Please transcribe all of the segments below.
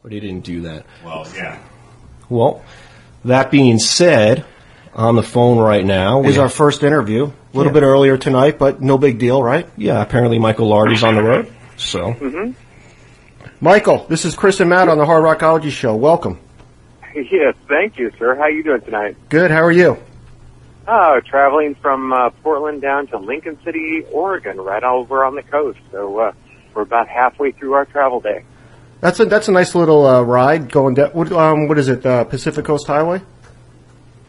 But he didn't do that. Well, yeah. Well, that being said, on the phone right now is our first interview. A little bit earlier tonight, but no big deal, right? Yeah, apparently Michael Lardie's on the road. So, Michael, this is Chris and Matt on the Hard Rockology Show. Welcome. Yes, thank you, sir. How you doing tonight? Good. How are you? Traveling from Portland down to Lincoln City, Oregon, right over on the coast. So we're about halfway through our travel day. That's a nice little ride going down. What is it? Pacific Coast Highway?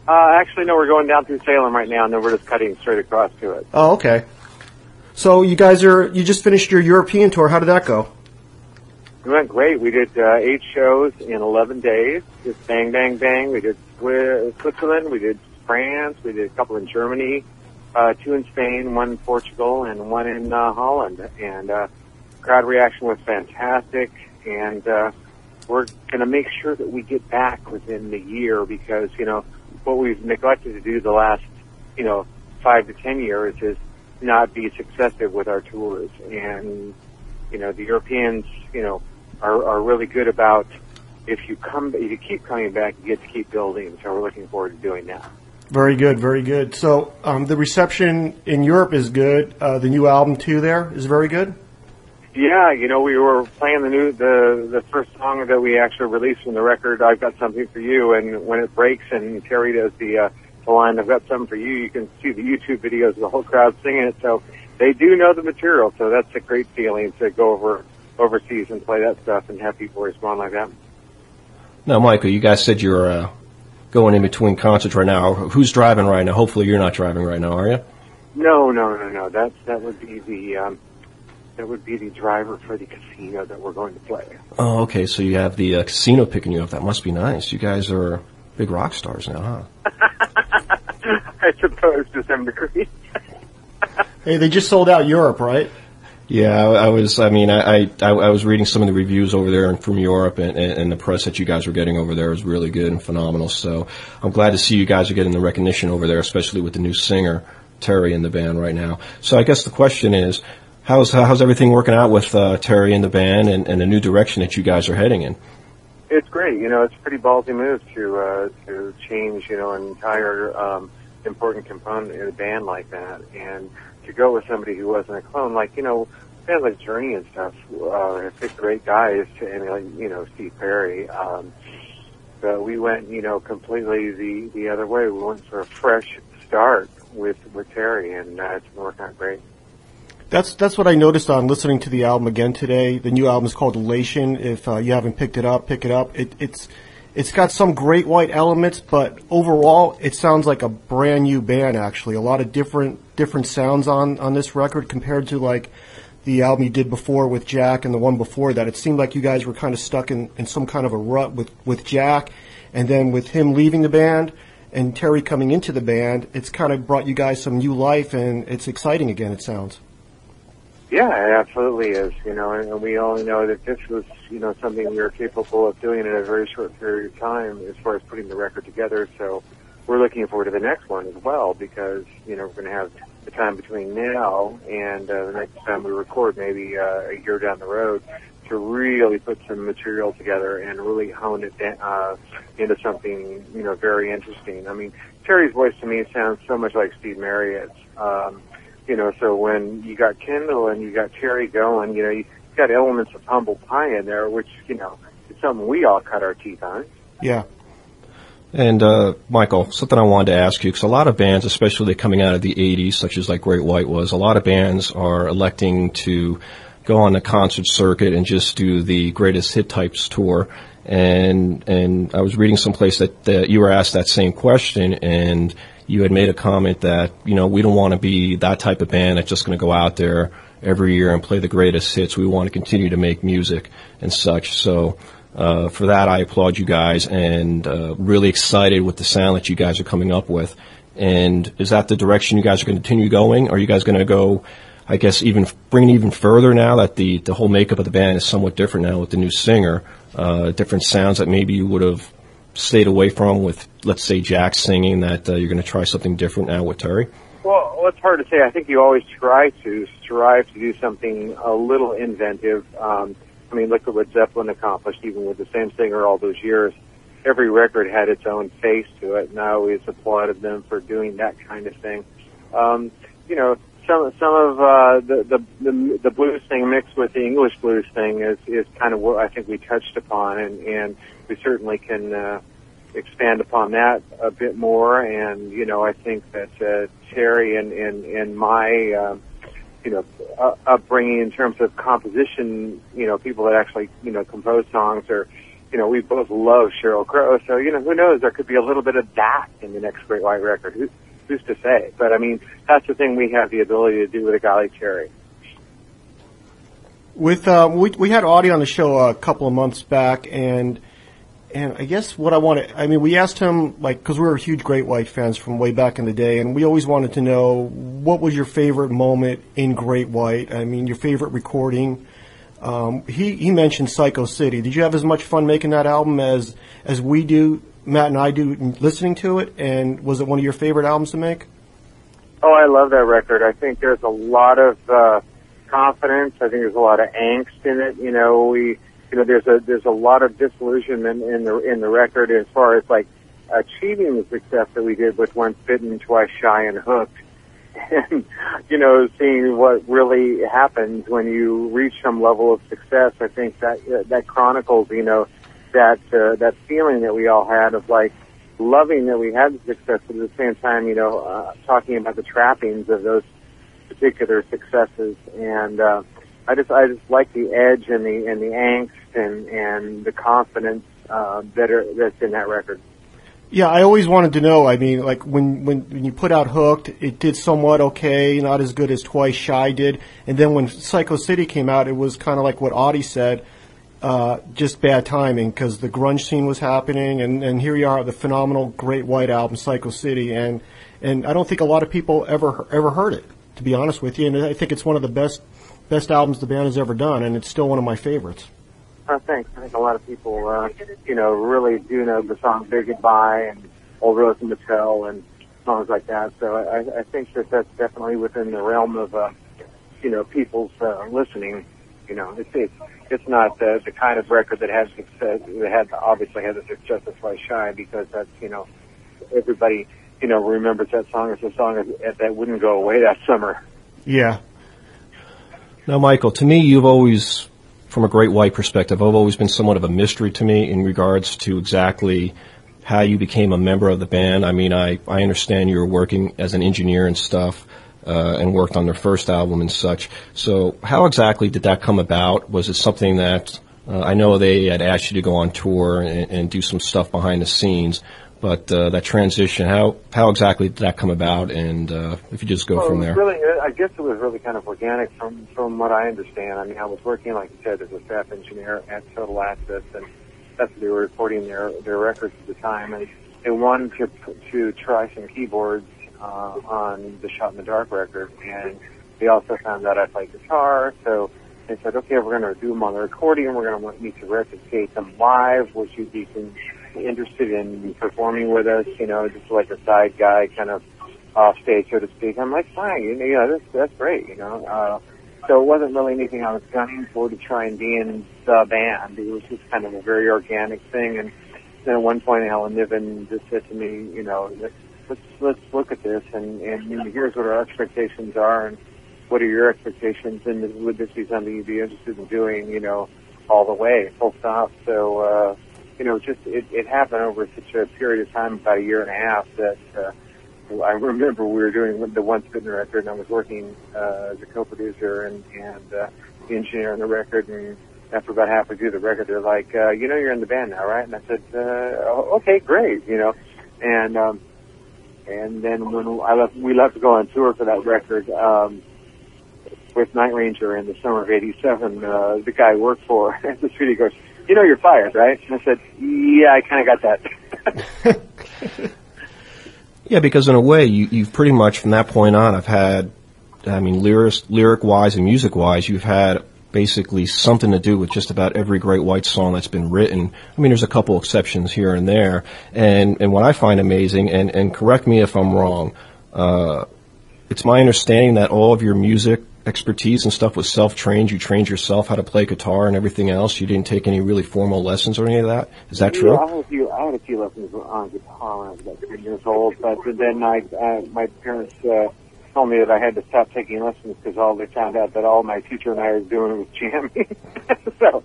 Actually, no, we're going down through Salem right now, and then we're just cutting straight across to it. Oh, okay. So you just finished your European tour. How did that go? It went great. We did 8 shows in 11 days. Just bang, bang, bang. We did Switzerland. We did France. We did a couple in Germany, 2 in Spain, 1 in Portugal, and 1 in Holland. And crowd reaction was fantastic. And we're going to make sure that we get back within the year because, what we've neglected to do the last, 5 to 10 years is not be successive with our tours. And, the Europeans, are really good about if you keep coming back, you get to keep building. So we're looking forward to doing that. Very good, very good. So the reception in Europe is good. The new album too there is very good. Yeah, we were playing the first song that we actually released from the record, I've Got Something for You, and when it breaks and Terry does the line, I've Got Something for You, you can see the YouTube videos of the whole crowd singing it, so they do know the material, so that's a great feeling to go overseas and play that stuff and have people respond like that. Now, Michael, you guys said you're going in between concerts right now. Who's driving right now? Hopefully you're not driving right now, are you? No. That would be the driver for the casino that we're going to play. Oh, okay. So you have the casino picking you up. That must be nice. You guys are big rock stars now, huh? I suppose to some degree. Hey, they just sold out Europe, right? Yeah, I was reading some of the reviews over there from Europe, and the press that you guys were getting over there was really good and phenomenal. So I'm glad to see you guys are getting the recognition over there, especially with the new singer, Terry, in the band right now. So I guess the question is, how's everything working out with Terry and the band and the new direction that you guys are heading in? It's great. It's a pretty ballsy move to change, an entire important component in a band like that, and to go with somebody who wasn't a clone, like bands like Journey and stuff have picked great guys to emulate, Steve Perry. But we went, completely the other way. We went for a fresh start with Terry, and it's been working out great. That's what I noticed on listening to the album again today. The new album is called Elation. If you haven't picked it up, pick it up. It's got some great white elements, but overall it sounds like a brand new band actually. A lot of different sounds on this record compared to like the album you did before with Jack and the one before that. It seemed like you guys were kind of stuck in some kind of a rut with Jack, and then with him leaving the band and Terry coming into the band, it's kind of brought you guys some new life, and it's exciting again, it sounds. Yeah, it absolutely is, and we all know that this was, something we were capable of doing in a very short period of time as far as putting the record together. So we're looking forward to the next one as well because, we're going to have the time between now and the next time we record, maybe a year down the road, to really put some material together and really hone it into something, very interesting. I mean, Terry's voice to me sounds so much like Steve Marriott's. So when you got Kendall and you got Terry going, you got elements of humble pie in there, which, is something we all cut our teeth on. Yeah. And, Michael, something I wanted to ask you, because a lot of bands, especially coming out of the 80s, such as like Great White was, a lot of bands are electing to go on the concert circuit and just do the greatest hit types tour. And I was reading someplace that you were asked that same question, and you had made a comment that, we don't want to be that type of band that's just going to go out there every year and play the greatest hits. We want to continue to make music and such. So for that, I applaud you guys, and really excited with the sound that you guys are coming up with. And is that the direction you guys are going to continue going? Are you guys going to go, I guess, bring it even further now that the whole makeup of the band is somewhat different now with the new singer, different sounds that maybe you would have stayed away from with, let's say, Jack singing, that you're going to try something different now with Terry? Well, it's hard to say. I think you always strive to do something a little inventive. I mean, look at what Zeppelin accomplished, even with the same singer all those years. Every record had its own face to it, and I always applauded them for doing that kind of thing. You know, some of the blues thing mixed with the English blues thing is kind of what I think we touched upon, and we certainly can expand upon that a bit more. And you know, I think that Terry and my upbringing in terms of composition, you know, people that actually compose songs, or you know, we both love Sheryl Crow, so you know, who knows, there could be a little bit of that in the next Great White record. Who's to say? But I mean, that's the thing we have the ability to do with a guy like Terry. With we had Audie on the show a couple of months back, and I guess what we asked him, like, because we were huge Great White fans from way back in the day, and we always wanted to know what was your favorite moment in Great White. I mean, your favorite recording. He mentioned Psycho City. Did you have as much fun making that album as we do, Matt and I do, listening to it? And was it one of your favorite albums to make? Oh, I love that record. I think there's a lot of confidence. I think there's a lot of angst in it. You know, there's a lot of disillusionment in the record as far as like achieving the success that we did with Once Bitten, Twice Shy, and Hooked. And, you know, seeing what really happens when you reach some level of success. I think that chronicles, you know, that feeling that we all had of like loving that we had the success, but at the same time, you know, talking about the trappings of those particular successes. And I just like the edge and the angst and the confidence that's in that record. Yeah, I always wanted to know. I mean, like when you put out Hooked, it did somewhat okay, not as good as Twice Shy did. And then when Psycho City came out, it was kind of like what Audie said, just bad timing, because the grunge scene was happening, and here you are, the phenomenal Great White album, Psycho City, and I don't think a lot of people ever heard it, to be honest with you. And I think it's one of the best albums the band has ever done, and it's still one of my favorites. Thanks. I think a lot of people, really do know the song Big Goodbye and Old Rose and Mattel and songs like that. So I think that's definitely within the realm of, people's listening. You know, it's not the kind of record that has success, that obviously had the success of Twice Shy, because that's, everybody, remembers that song as a song that wouldn't go away that summer. Yeah. Now, Michael, to me, you've always, from a Great White perspective, I've always been somewhat of a mystery to me in regards to exactly how you became a member of the band. I mean, I understand you were working as an engineer and stuff, and worked on their first album and such. So how exactly did that come about? Was it something that, I know they had asked you to go on tour and do some stuff behind the scenes, but that transition, how exactly did that come about? And if you just go from there. I guess it was really kind of organic from what I understand. I mean, I was working, like you said, as a staff engineer at Total Access, and that's what they were recording their records at the time. And they wanted to try some keyboards on the Shot in the Dark record, and they also found out I played guitar, so they said, okay, we're going to do them on the recording, and we're going to want you to replicate them live. Would you be interested in performing with us, just like a side guy, kind of off stage, so to speak? I'm like, fine, that's great, So it wasn't really anything I was gunning for to try and be in the band. It was just kind of a very organic thing. And then at one point, Alan Niven just said to me, let's look at this, and here's what our expectations are, and what are your expectations, and would this be something you'd be interested in doing, all the way, full stop. So, it happened over such a period of time, about a year and a half, that I remember we were doing the Once Bitten record, and I was working as a co-producer and the engineer on the record, and after about halfway through the record, they're like, you're in the band now, right? And I said, okay, great, and then when we left to go on tour for that record, with Night Ranger in the summer of '87, the guy I worked for at the studio goes, you're fired, right? And I said, yeah, I kind of got that. Yeah, because in a way, you've pretty much, from that point on, lyric-wise and music-wise, you've had basically something to do with just about every Great White song that's been written. I mean, there's a couple exceptions here and there. And what I find amazing, and correct me if I'm wrong, it's my understanding that all of your music expertise and stuff was self-trained? You trained yourself how to play guitar and everything else? You didn't take any really formal lessons or any of that? Is that true? I had a few lessons on guitar when I was about 10 years old, but then my parents told me that I had to stop taking lessons because they found out that all my teacher and I were doing was jamming. So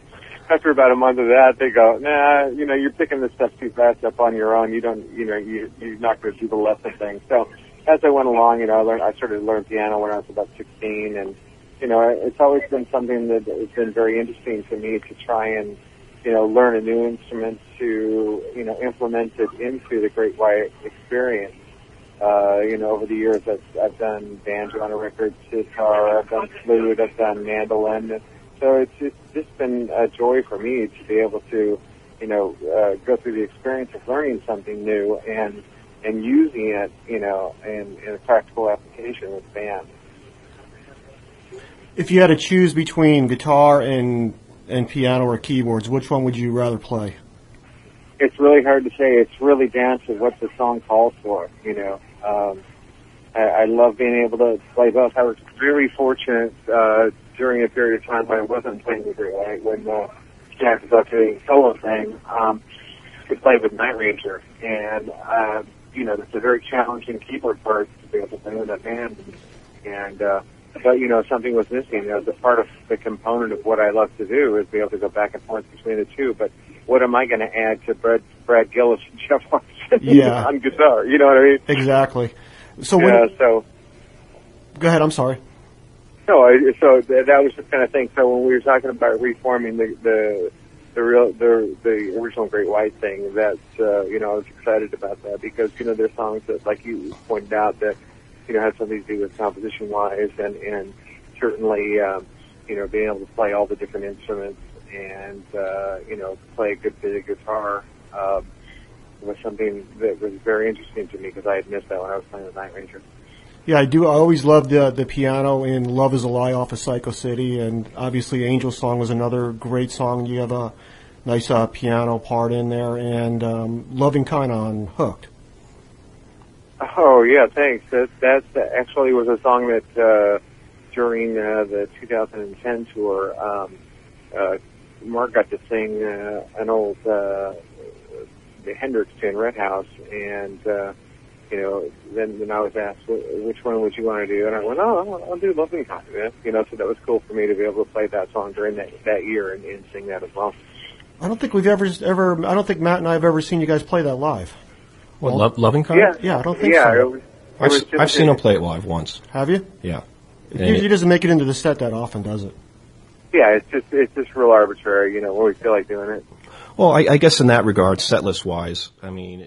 after about a month of that, they go, nah, you're picking this stuff too fast up on your own. You don't, you're not going to do the lesson thing. So as I went along, I started to learn piano when I was about 16, and, it's always been something that has been very interesting to me to try and, learn a new instrument to, implement it into the Great White experience. Over the years, I've done banjo on a record, sitar, I've done flute, I've done mandolin. So it's just been a joy for me to be able to, go through the experience of learning something new and using it, in a practical application with band. If you had to choose between guitar and piano or keyboards, which one would you rather play? It's really hard to say. It's really down to what the song calls for, I love being able to play both. I was very fortunate during a period of time when I wasn't playing the Great White, when Jack was up doing solo thing, to play with Night Ranger. And, it's a very challenging keyboard part to be able to play with that band. And, but, something was missing. The part of the component of what I love to do is be able to go back and forth between the two. But what am I going to add to Brad Gillis and Jeff Watson on guitar? You know what I mean? Exactly. So so go ahead. I'm sorry. No, so that was the kind of thing. So when we were talking about reforming the original Great White thing, that's I was excited about that because there's songs that, like you pointed out, that have something to do with composition wise, and certainly being able to play all the different instruments and play a good bit of guitar was something that was very interesting to me because I had missed that when I was playing with Night Ranger. Yeah, I do. I always loved the piano in Love Is a Lie off of Psycho City, and obviously Angel Song was another great song. You have a nice piano part in there, and Loving Kind on Hooked. Oh, yeah, thanks. That actually was a song that during the 2010 tour, Mark got to sing an old the Hendrix tune, Red House, and then I was asked, which one would you want to do? And I went, I'll do Loving Kind. So that was cool for me to be able to play that song during that year and sing that as well. I don't think we've ever. I don't think Matt and I have ever seen you guys play that live. What, Loving Kind? Yeah, I don't think so. I've seen him play it live once. Have you? Yeah. It usually doesn't make it into the set that often, does it? Yeah, it's just real arbitrary, when we feel like doing it. Well, I guess in that regard, setlist wise, I mean,